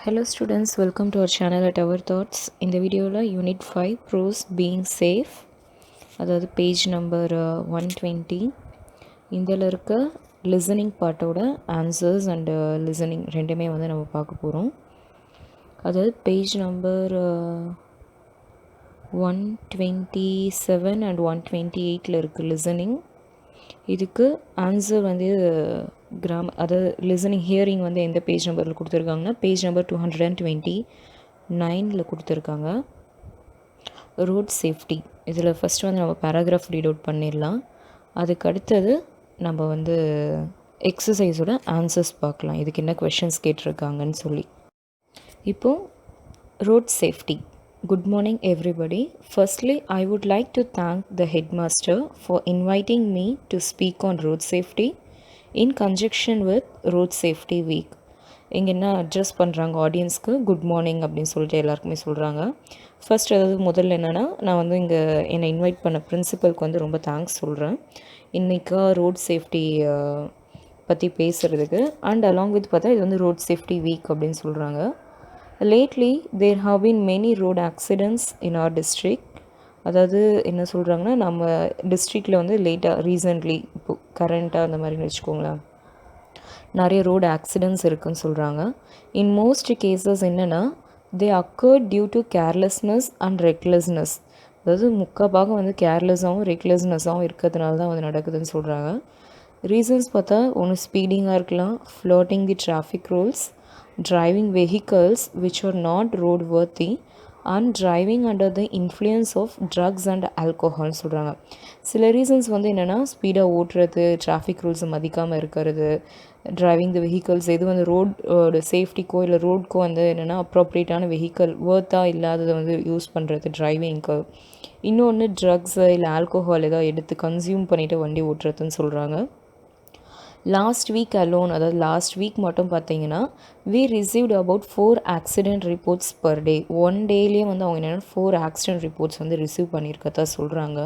Hello students, welcome to our channel at Our Thoughts. இந்த வீடியோவில் unit 5 pros being safe, அதாவது page number 120. இதில் இருக்க லிசனிங் பார்ட்டோட ஆன்சர்ஸ் அண்டு லிசனிங் ரெண்டுமே வந்து நம்ம பார்க்க போகிறோம். அதாவது பேஜ் நம்பர் 127 அண்ட் 128 இருக்குது லிசனிங். இதுக்கு ஆன்சர் வந்து அதாவது லிசனிங் ஹியரிங் வந்து எந்த பேஜ் நம்பரில் கொடுத்துருக்காங்கன்னா பேஜ் நம்பர் 229 கொடுத்துருக்காங்க. ரோட் சேஃப்டி இதில் ஃபஸ்ட்டு வந்து நம்ம பேராகிராஃப் ரீட் அவுட் பண்ணிடலாம். அதுக்கு அடுத்தது நம்ம வந்து எக்ஸசைஸோட ஆன்சர்ஸ் பார்க்கலாம், இதுக்கு என்ன கொஷின்ஸ் கேட்டிருக்காங்கன்னு சொல்லி. இப்போது road safety. Good morning everybody. Firstly, I would like to thank the headmaster for inviting me to speak on road safety in conjunction with Road Safety Week. இங்கே என்ன அட்ரஸ் பண்ணுறாங்க ஆடியன்ஸ்க்கு, குட் மார்னிங் அப்படின்னு சொல்லிட்டு எல்லாருக்குமே சொல்கிறாங்க. ஃபர்ஸ்ட் அதாவது முதல்ல என்னென்னா, நான் வந்து இங்கே என்னை இன்வைட் பண்ண பிரின்சிபலுக்கு வந்து ரொம்ப தேங்க்ஸ் சொல்கிறேன் இன்றைக்கா ரோட் சேஃப்டி பற்றி பேசுகிறதுக்கு. அண்ட் அலாங் வித் பார்த்தா இது வந்து ரோட் சேஃப்டி வீக் அப்படின்னு சொல்கிறாங்க. Lately, there have been many road accidents in our district. அதாவது என்ன சொல்கிறாங்கன்னா, நம்ம டிஸ்ட்ரிக்டில் வந்து ரீசெண்ட்லி இப்போ கரண்ட்டாக அந்த மாதிரின்னு வச்சுக்கோங்களேன், நிறைய ரோடு ஆக்சிடெண்ட்ஸ் இருக்குதுன்னு சொல்கிறாங்க. இன் மோஸ்ட் கேசஸ் என்னென்னா, they occurred due to carelessness and recklessness. அதாவது முக்கால் பாகம் வந்து கேர்லெஸ்ஸாகவும் ரெக்லெஸ்னஸாகவும் இருக்கிறதுனால தான் வந்து நடக்குதுன்னு சொல்கிறாங்க. ரீசன்ஸ் பார்த்தா ஒன்று ஸ்பீடிங்காக இருக்கலாம், floating the traffic rules, driving vehicles which are not roadworthy, and driving under the influence of drugs and alcohol சொல்கிறாங்க. சில ரீசன்ஸ் வந்து என்னென்னா, ஸ்பீடாக ஓட்டுறது, டிராஃபிக் ரூல்ஸை மதிக்காமல் இருக்கிறது, டிரைவிங் த வெஹிக்கல்ஸ் எது வந்து ரோடோட சேஃப்டிக்கோ இல்லை ரோட்க்கோ வந்து என்னென்னா அப்ரோப்ரியேட்டான வெஹிக்கல் வேர்த்தாக இல்லாததை வந்து யூஸ் பண்ணுறது டிரைவிங்க்கு. இன்னொன்று ட்ரக்ஸு இல்லை ஆல்கோஹால் ஏதாவது எடுத்து கன்சியூம் பண்ணிவிட்டு வண்டி ஓட்டுறதுன்னு சொல்கிறாங்க. லாஸ்ட் வீக் அலோன், அதாவது லாஸ்ட் வீக் மட்டும் பார்த்தீங்கன்னா, we received about 4 accident reports per day. One டேலேயே வந்து அவங்க என்னென்னா 4 ஆக்சிடெண்ட் ரிப்போர்ட்ஸ் வந்து ரிசீவ் பண்ணியிருக்கதா சொல்கிறாங்க.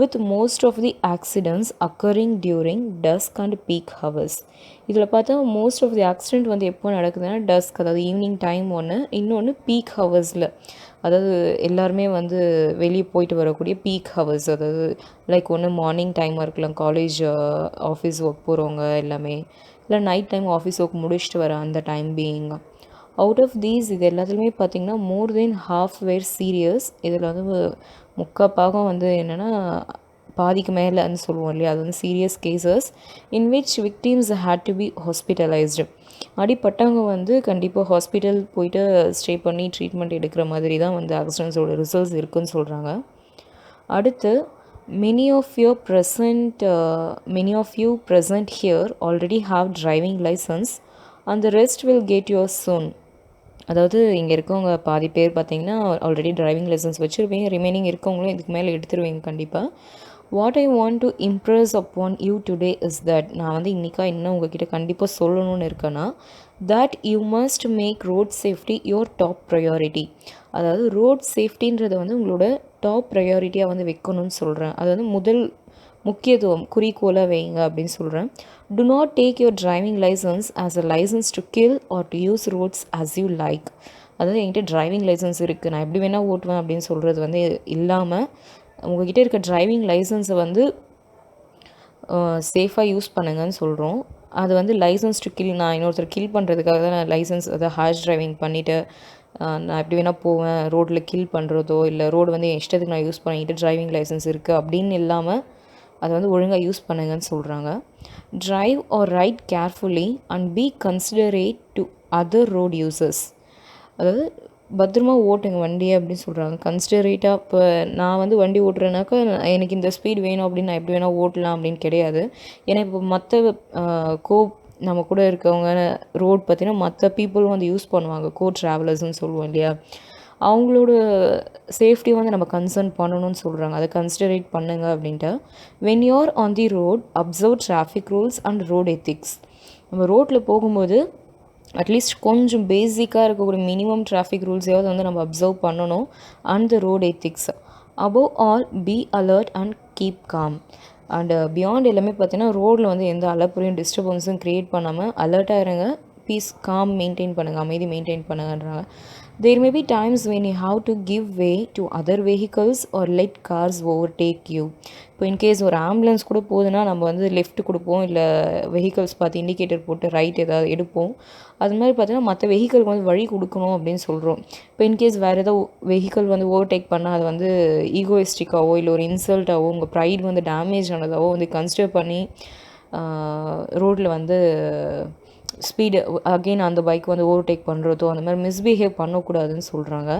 With most of the accidents occurring during dusk and peak hours. இதில் பார்த்தா மோஸ்ட் ஆஃப் தி ஆக்சிடெண்ட் வந்து எப்போ நடக்குதுன்னா டஸ்க், அதாவது ஈவினிங் டைம் ஒன்று, இன்னொன்று பீக் ஹவர்ஸில், அதாவது எல்லாருமே வந்து வெளியே போயிட்டு வரக்கூடிய பீக் ஹவர்ஸ், அதாவது லைக் ஒன்று மார்னிங் டைமாக இருக்கலாம், காலேஜ் ஆஃபீஸ் ஒர்க் போகிறவங்க எல்லாமே, இல்லை நைட் டைம் ஆஃபீஸ் ஒர்க் முடிச்சுட்டு வர அந்த time being. Out of these இது எல்லாத்துலேயுமே பார்த்திங்கன்னா மோர் தென் ஹாஃப் வேர் சீரியஸ். இதில் வந்து முக்கால் பாகம் வந்து என்னென்னா பாதிக்கு மேலேன்னு சொல்லுவோம் இல்லையா, அது வந்து serious cases in which victims had to be hospitalised. அடிப்பட்டவங்க வந்து கண்டிப்பாக ஹாஸ்பிட்டல் போயிட்டு ஸ்டே பண்ணி ட்ரீட்மெண்ட் எடுக்கிற மாதிரி தான் வந்து ஆக்சிடெண்ட்ஸோட ரிசல்ட்ஸ் இருக்குதுன்னு சொல்கிறாங்க. அடுத்து many of you present here already have driving license and the rest will get yours soon. அதாவது இங்கே இருக்கவங்க பாதி பேர் பார்த்திங்கன்னா ஆல்ரெடி டிரைவிங் லைசன்ஸ் வச்சுருவீங்க, ரிமைனிங் இருக்கவங்களும் இதுக்கு மேலே எடுத்துருவீங்க கண்டிப்பாக. What I want to impress upon you today is that, நான் வந்து இன்றைக்கா இன்னும் உங்ககிட்ட கண்டிப்பாக சொல்லணும்னு இருக்கேன்னா, that you must make road safety your top priority. அதாவது ரோட் சேஃப்டின்றதை வந்து உங்களோட டாப் ப்ரையாரிட்டியாக வந்து வைக்கணும்னு சொல்கிறேன். அது வந்து முதல் முக்கியத்துவம் குறிக்கோளாக வைங்க அப்படின்னு சொல்கிறேன். Do not take your driving license as a license to kill or to use roads as you like. அதாவது என்கிட்ட டிரைவிங் லைசன்ஸ் இருக்குது, நான் எப்படி வேணால் ஓட்டுவேன் அப்படின்னு சொல்கிறது வந்து இல்லாமல், உங்கள்கிட்ட இருக்க டிரைவிங் லைசன்ஸை வந்து சேஃபாக யூஸ் பண்ணுங்கன்னு சொல்கிறோம். அது வந்து லைசன்ஸ் டு கில், நான் இன்னொருத்தர் கில் பண்ணுறதுக்காக தான் நான் லைசன்ஸ், அதாவது ஹார்ஷ் டிரைவிங் பண்ணிவிட்டு நான் எப்படி வேணால் போவேன், ரோட்டில் கில் பண்ணுறதோ இல்லை ரோடு வந்து என் இஷ்டத்துக்கு நான் யூஸ் பண்ணிக்கிட்டு டிரைவிங் லைசன்ஸ் இருக்குது அப்படின்னு இல்லாமல் அதை வந்து ஒழுங்காக யூஸ் பண்ணுங்கன்னு சொல்கிறாங்க. Drive or ride carefully and be considerate to other road users. அதாவது பத்திரமா ஓட்டுங்க வண்டியை அப்படின்னு சொல்கிறாங்க. கன்சிடரேட்டாக இப்போ நான் வந்து வண்டி ஓட்டுறேனாக்கா எனக்கு இந்த ஸ்பீட் வேணும் அப்படின்னு நான் எப்படி வேணால் ஓட்டலாம் அப்படின்னு கிடையாது. ஏன்னா இப்போ மற்ற நம்ம கூட இருக்கவங்க ரோட் பார்த்திங்கன்னா மற்ற பீப்புளும் வந்து யூஸ் பண்ணுவாங்க, ட்ராவலர்ஸ்ன்னு சொல்லுவோம் இல்லையா, அவங்களோட சேஃப்டி வந்து நம்ம கன்சர்ன் பண்ணணும்னு சொல்கிறாங்க. அதை கன்சிடரேட் பண்ணுங்க அப்படின்ட்டு. When you are on the road observe traffic rules and road ethics. நம்ம ரோட்டில் போகும்போது அட்லீஸ்ட் கொஞ்சம் பேசிக்காக இருக்கக்கூடிய மினிமம் டிராஃபிக் ரூல்ஸையாவது வந்து நம்ம அப்சர்வ் பண்ணணும். And the road ethics. Above all be alert and keep com. And beyond எல்லாமே பார்த்தீங்கன்னா ரோடில் வந்து எந்த அலப்புறையும் டிஸ்டர்பன்ஸும் க்ரியேட் பண்ணாமல் அலர்ட்டாக இருங்க, பீஸ் காம் மெயின்டைன் பண்ணுங்கள், அமைதி maintain பண்ணுங்கன்றாங்க. There may be times when you have to give way to other vehicles or let cars overtake you. இப்போ இன்கேஸ் ஒரு ஆம்புலன்ஸ் கூட போகுதுன்னா நம்ம வந்து லெஃப்ட் கொடுப்போம், இல்லை வெஹிக்கல்ஸ் பார்த்து இண்டிகேட்டர் போட்டு ரைட் ஏதாவது எடுப்போம். அது மாதிரி பார்த்தீங்கன்னா மற்ற வெஹிக்கலுக்கு வந்து வழி கொடுக்கணும் அப்படின்னு சொல்கிறோம். இப்போ இன்கேஸ் வேறு ஏதோ வெஹிக்கல் வந்து ஓவர்டேக் பண்ணால் அது வந்து ஈகோயிஸ்டிக்காவோ இல்லை ஒரு இன்சல்ட்டாவோ உங்கள் ப்ரைட் வந்து டேமேஜ் ஆனதாவோ வந்து கன்சிடர் பண்ணி ரோட்டில் வந்து ஸ்பீடு அகெயின் அந்த பைக் வந்து ஓவர்டேக் பண்ணுறதோ அந்த மாதிரி மிஸ்பிஹேவ் பண்ணக்கூடாதுன்னு சொல்கிறாங்க.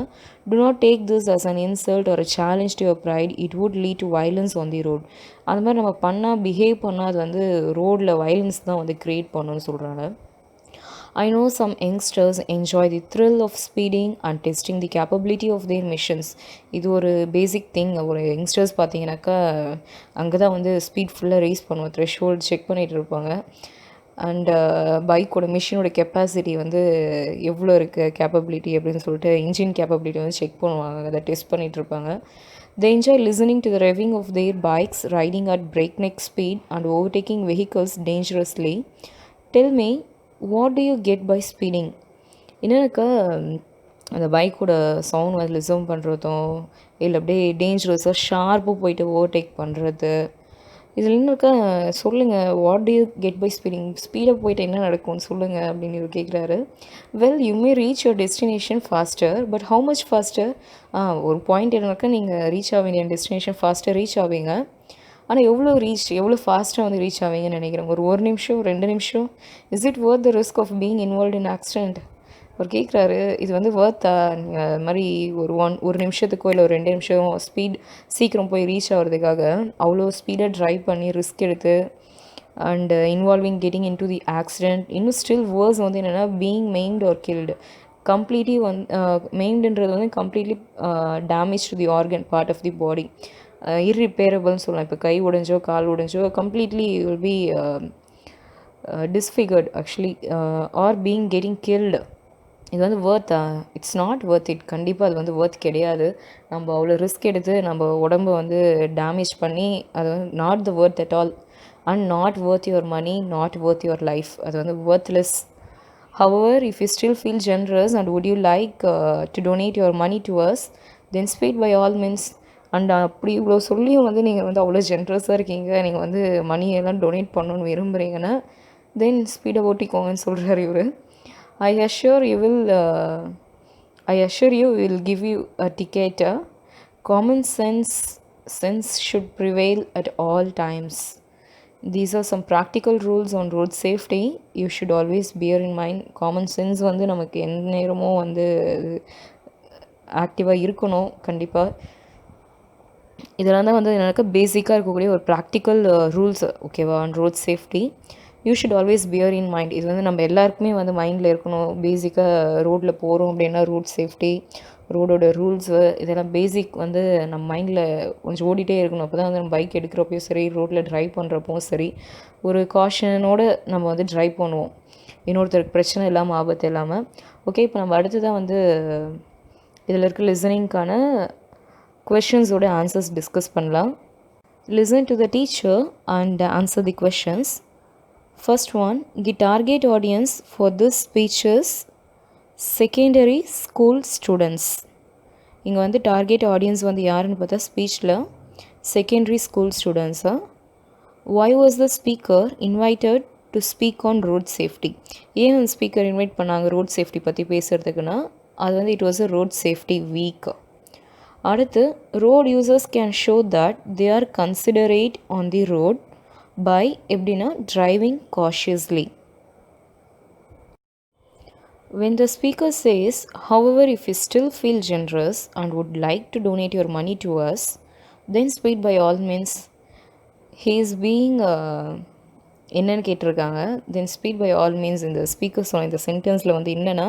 Do not take this as an insult ஒரு challenge to your pride, it would lead to violence on the road. அந்த மாதிரி நம்ம பண்ணால் பிஹேவ் பண்ணால் அது வந்து ரோடில் வயலன்ஸ் தான் வந்து க்ரியேட் பண்ணணும்னு சொல்கிறாங்க. I know some youngsters enjoy the thrill of speeding and testing the capability of their missions. இது ஒரு பேசிக் திங். ஒரு யங்ஸ்டர்ஸ் பார்த்தீங்கன்னாக்கா அங்கே தான் வந்து ஸ்பீட் ஃபுல்லாக ரேஸ் பண்ணுவோம், த்ரெஷ்ஹோல்டு செக் பண்ணிகிட்டு இருப்பாங்க. அண்ட் பைக்கோட மிஷினோட கெப்பாசிட்டி வந்து எவ்வளோ இருக்குது கேப்பபிலிட்டி அப்படின்னு சொல்லிட்டு இன்ஜின் கேப்பபிலிட்டி வந்து செக் பண்ணுவாங்க, அதை test பண்ணிகிட்ருப்பாங்க. They enjoy listening to the revving of their bikes, riding at breakneck speed and overtaking vehicles dangerously. Tell me, what do you get by speeding? என்னக்கா அந்த பைக்கோட சவுண்ட் வந்து listen பண்ணுறதும் இல்லை அப்படியே டேஞ்சரஸாக ஷார்ப்பாக போயிட்டு ஓவர்டேக் பண்ணுறது, இதில் இன்னொருக்கா சொல்லுங்கள், what do you get by speeding? ஸ்பீடாக போயிட்டு என்ன நடக்கும்னு சொல்லுங்கள் அப்படின்னு இவர் கேட்குறாரு. Well, you may reach your destination faster, but how much faster? ஒரு பாயிண்ட் என்னக்கா நீங்கள் ரீச் ஆக வேண்டிய டெஸ்டினேஷன் ஃபாஸ்ட்டாக ரீச் ஆவீங்க. ஆனால் எவ்வளோ ஃபாஸ்ட்டாக வந்து ரீச் ஆவீங்கன்னு நினைக்கிறேன். ஒரு நிமிஷம் 2 நிமிஷம்? Is it worth the risk of being involve in accident? அவர் கேட்குறாரு, இது வந்து வர்த்தா? நீங்கள் அது மாதிரி ஒரு நிமிஷத்துக்கோ இல்லை ஒரு 2 நிமிஷம் ஸ்பீட் சீக்கிரம் போய் ரீச் ஆகிறதுக்காக அவ்வளோ ஸ்பீடாக ட்ரைவ் பண்ணி ரிஸ்க் எடுத்து and involving getting into the accident. இன்னும் ஸ்டில் வேர்ஸ் வந்து என்னென்னா being maimed or killed. Completely மெயின்டுன்றது வந்து completely damage to the organ part of the body, இர்ரிப்பேரபிள்னு சொல்லலாம். இப்போ கை உடைஞ்சோ கால் உடைஞ்சோ completely will be disfigured actually, or being getting killed. இது வந்து வர்த்தா? It's not worth it. கண்டிப்பாக அது வந்து வர்த் கிடையாது. நம்ம அவ்வளோ ரிஸ்க் எடுத்து நம்ம உடம்பை வந்து டேமேஜ் பண்ணி அது வந்து not the worth at all, and not worth your money, not worth your life. அது வந்து worthless. However, if you still feel generous and would you like to donate your money to us, then speed by all means. And அப்படி இவ்வளோ சொல்லியும் வந்து நீங்கள் வந்து அவ்வளோ ஜென்ரஸாக இருக்கீங்க, நீங்கள் வந்து மணியெல்லாம் டொனேட் பண்ணணுன்னு விரும்புகிறீங்கன்னா தென் ஸ்பீடை ஓட்டிக்கோங்கன்னு சொல்கிறார் இவர். I assure you will give you a ticket. Common sense should prevail at all times. These are some practical rules on road safety. You should always bear in mind. Common sense வந்து நமக்கு எந்த நேரமும் வந்து ஆக்டிவாக இருக்கணும் கண்டிப்பாக. இதெல்லாம் தான் வந்து எனக்கு பேசிக்காக இருக்கக்கூடிய ஒரு ப்ராக்டிக்கல் ரூல்ஸ், ஓகேவா, on road safety. You should always bear in mind. இது வந்து நம்ம எல்லாருக்குமே வந்து மைண்டில் இருக்கணும். பேசிக்காக ரோட்டில் போகிறோம் அப்படின்னா ரோட் சேஃப்டி, ரோடோட ரூல்ஸு, இதெல்லாம் பேசிக் வந்து நம்ம மைண்டில் கொஞ்சம் ஓடிட்டே இருக்கணும். அப்போ தான் வந்து நம்ம பைக் எடுக்கிறப்பையும் சரி, ரோட்டில் ட்ரைவ் பண்ணுறப்பவும் சரி, ஒரு காஷனோடு நம்ம வந்து ட்ரைவ் பண்ணுவோம், இன்னொருத்தருக்கு பிரச்சனை இல்லாமல் ஆபத்து இல்லாமல். ஓகே, இப்போ நம்ம அடுத்து தான் வந்து இதில் இருக்க லிசனிங்க்கான questions-ஓட ஆன்சர்ஸ் டிஸ்கஸ் பண்ணலாம். Listen to the teacher and answer the questions. First one, the target audience for this speech is secondary school students. இங்கே வந்து டார்கெட் ஆடியன்ஸ் வந்து யாருன்னு பார்த்தா ஸ்பீச்சில் செகண்டரி ஸ்கூல் ஸ்டூடெண்ட்ஸா. why was the speaker invited to speak on road safety? ஏன் அந்த speaker invite பண்ணாங்க ரோட் சேஃப்டி பற்றி பேசுகிறதுக்குன்னா, அது வந்து it was a road safety week. அடுத்து, road users can show that they are considerate on the road by எப்படின்னா driving cautiously. When the speaker says, however, if you still feel generous and would like to donate your money to us, then speed by all means. He is being என்னன்னு கேட்டிருக்காங்க. தென் speed by all means இந்த speaker சொன்ன இந்த சென்டென்ஸில் வந்து என்னென்னா,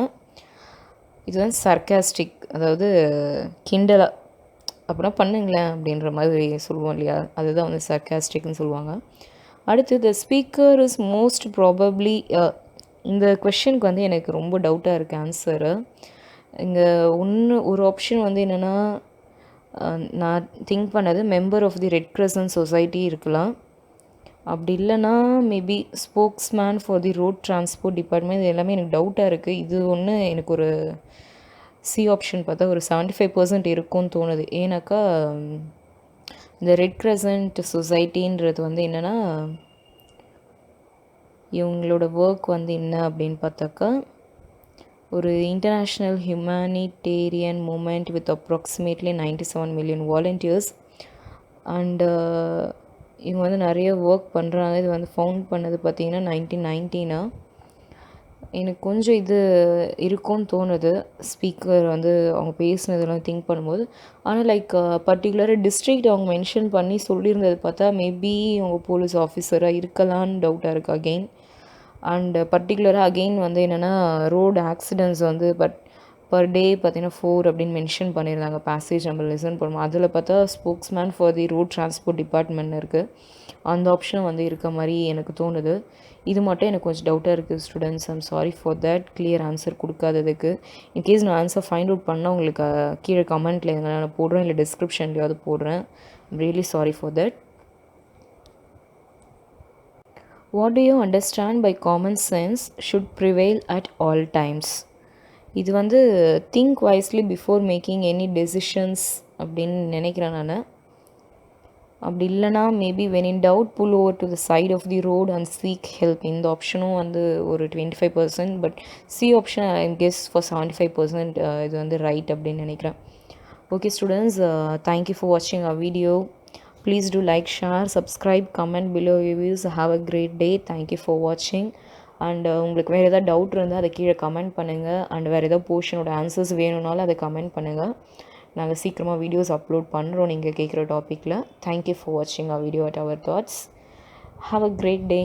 இதுதான் sarcastic, அதாவது கிண்டலாக அப்படின்னா பண்ணுங்களேன் அப்படின்ற மாதிரி சொல்லுவோம் இல்லையா, அதுதான் வந்து சர்க்காஸ்டிக்னு சொல்லுவாங்க. அடுத்து, the speaker is most probably, இந்த கொஷனுக்கு வந்து எனக்கு ரொம்ப டவுட்டாக இருக்குது ஆன்சரு. இங்கே ஒரு ஆப்ஷன் வந்து என்னென்னா, நான் திங்க் பண்ணது member of the red crescent society இருக்கலாம். அப்படி இல்லைன்னா maybe spokesman for the road transport department, இது எல்லாமே எனக்கு டவுட்டாக இருக்குது. இது ஒன்று எனக்கு ஒரு சி ஆப்ஷன் பார்த்தா ஒரு 75% இருக்கும்னு தோணுது. ஏன்னாக்கா இந்த ரெட் கிரசன்ட் சொசைட்டின்றது வந்து என்னென்னா, இவங்களோட ஒர்க் வந்து என்ன அப்படின்னு பார்த்தாக்கா, ஒரு international humanitarian movement with approximately 97 million volunteers. And இவங்க வந்து நிறைய ஒர்க் பண்ணுறாங்க. இது வந்து ஃபவுண்ட் பண்ணது பார்த்திங்கன்னா 1919. எனக்கு கொஞ்சம் இது இருக்கும்னு தோணுது, ஸ்பீக்கர் வந்து அவங்க பேசுனதெல்லாம் திங்க் பண்ணும்போது. ஆனால் லைக் பர்டிகுலராக டிஸ்ட்ரிக்ட் அவங்க மென்ஷன் பண்ணி சொல்லியிருந்தது பார்த்தா மேபி அவங்க போலீஸ் ஆஃபீஸராக இருக்கலான்னு டவுட்டாக இருக்குது அகெயின். அண்டு பர்டிகுலராக அகெயின் வந்து என்னென்னா, ரோடு ஆக்சிடெண்ட்ஸ் வந்து பர் டே பார்த்திங்கன்னா 4 அப்படின்னு மென்ஷன் பண்ணியிருந்தாங்க. பேசேஜ் நம்ம லிசன் பண்ணுவோம், அதில் பார்த்தா spokesman for the road transport department இருக்குது. அந்த ஆப்ஷனும் வந்து இருக்க மாதிரி எனக்கு தோணுது. இது மட்டும் எனக்கு கொஞ்சம் டவுட்டாக இருக்குது students. I'm sorry for that, clear answer கொடுக்காததுக்கு. இன்கேஸ் நான் ஆன்சர் ஃபைண்ட் அவுட் பண்ணால் உங்களுக்கு கீழே கமெண்ட்டில் எங்கன்னா நான் போடுறேன், இல்லை டிஸ்கிரிப்ஷன்லையாவது போடுறேன். I'm really sorry for that. What do you understand by common sense should prevail at all times? இது வந்து think wisely before making any decisions அப்படின்னு நினைக்கிறேன் நான். அப்படி இல்லைனா maybe when in doubt pull over to the side of the road and seek help. இந்த ஆப்ஷனும் வந்து ஒரு 25%, but C option I guess for 75% இது வந்து ரைட் அப்படின்னு நினைக்கிறேன். ஓகே ஸ்டூடெண்ட்ஸ், தேங்க்யூ ஃபார் வாட்சிங் our video. Please do like, share, subscribe, comment below your views. Have a great day. Thank you for watching. And உங்களுக்கு வேறு எதாவது doubt இருந்தால் அதை கீழே கமெண்ட் பண்ணுங்கள். அண்ட் வேறு எதாவது போர்ஷனோட ஆன்சர்ஸ் வேணும்னாலும் அதை கமெண்ட் பண்ணுங்கள். நாங்கள் சீக்கிரமாக வீடியோஸ் அப்லோட் பண்ணுறோம் நீங்கள் கேட்குற டாப்பிக்கில். தேங்க்யூ ஃபார் வாட்சிங் our video at our thoughts. Have a great day.